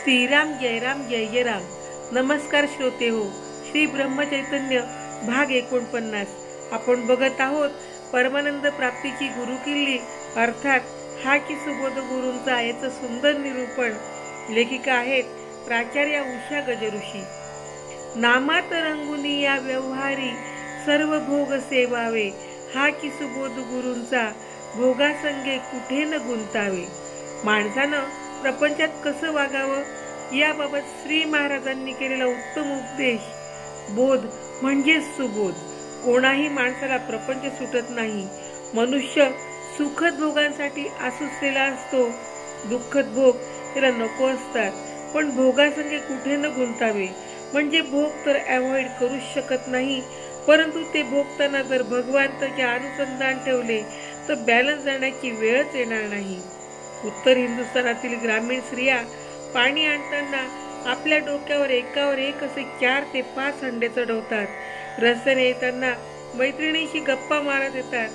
श्रीराम जय राम जय जय राम। नमस्कार श्रोते हो, श्री ब्रह्मचैतन्य भाग 49 आपण बघत आहोत। परमानंद प्राप्तीची गुरुकिल्ली अर्थात हा की सुबोध गुरूंचा याचं सुंदर निरूपण। लेखिका आहेत प्राचार्य उषा गजऋषी। नामात रंगुनी या व्यवहारी सर्व भोग सेवावे, हा की सुबोध गुरूंचा भोगासंगे कुठे न गुंतावे। माणसानं प्रपंचात कसं वागावं याबाबत श्री महाराजांनी केलेला उत्तम उपदेश। बोध म्हणजे सुबोध। कोणाही माणसाला प्रपंच सुटत नाही। मनुष्य सुखद भोगांसाठी आसुसलेला असतो, दुःखद भोग त्याला नको असतात। पण भोगासंगे कुठे न गुंतावे म्हणजे भोग तर अवॉइड करू शकत नाही, परंतु ते भोगताना जर भगवंताचे अनुसंधान ठेवले तर बॅलन्स जाण्याची वेळच येणार नाही। उत्तर हिंदुस्थानातील ग्रामीण स्त्रिया पाणी आणताना आपल्या डोक्यावर एकावर एक असे 4 ते 5 हंडे चढवतात। रस्त्याने येताना मैत्रिणीशी गप्पा मारत येतात,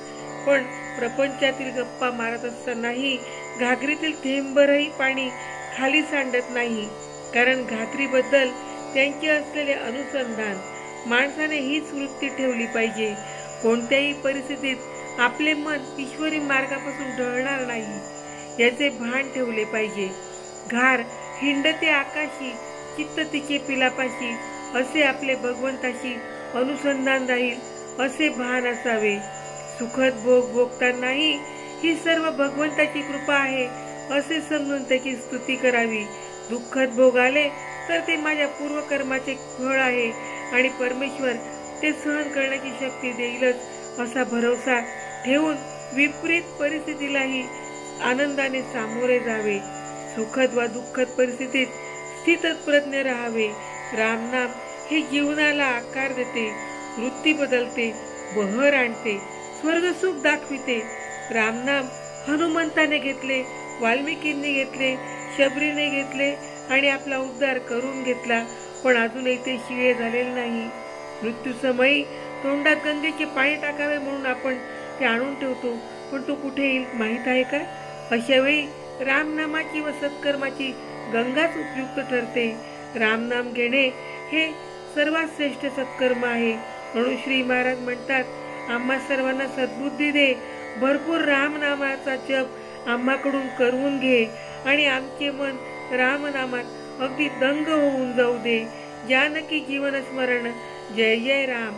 पण प्रपंचातील गप्पा मारत असतानाही घागरीतील थेंबभरही पाणी खाली सांडत नाही, कारण घागरीबद्दल त्यांचे असलेले अनुसंधान। माणसाने हीच वृत्ती ठेवली पाहिजे। कोणत्याही परिस्थितीत आपले मन ईश्वरी मार्गापासून ढळणार नाही याचे भान ठेवले पाहिजे। घार हिंडते आकाशी, चित्त तिचे पिलापाशी, असे आपले भगवंताशी अनुसंधान राहील असे भान असावे। सुखद भोग भोगतानाही ही सर्व भगवंताची कृपा आहे असे समजून त्याची स्तुती करावी। दुःखद भोग आले तर ते माझ्या पूर्वकर्माचे फळ आहे आणि परमेश्वर ते सहन करण्याची शक्ती देईलच असा भरोसा ठेवून विपरीत परिस्थितीलाही आनंदाने सामोरे जावे। सुखद व दुःखद परिस्थितीत स्थितप्रज्ञ राहावे। रामनाम हे जीवनाला आकार देते, वृत्ती बदलते, बहर आणते, स्वर्गसुख दाखविते। रामनाम हनुमंताने घेतले, वाल्मिकींनी घेतले, शबरीने घेतले आणि आपला उद्धार करून घेतला, पण अजूनही ते शिळे झालेले नाही। मृत्यूसमयी तोंडात गंगेचे पाणी टाकावे म्हणून आपण ते आणून ठेवतो, पण तो कुठे येईल माहीत आहे का? अशा वेळी रामनामाची व सत्कर्माची गंगाच उपयुक्त ठरते। रामनाम घेणे हे सर्वात श्रेष्ठ सत्कर्म आहे। म्हणून श्री महाराज म्हणतात, आम्हा सर्वांना सद्बुद्धी दे, भरपूर रामनामाचा जप आम्हाकडून करवून घे आणि आमचे मन रामनामात अगदी दंग होऊन जाऊ दे। जानकी जीवन स्मरण जय जय राम।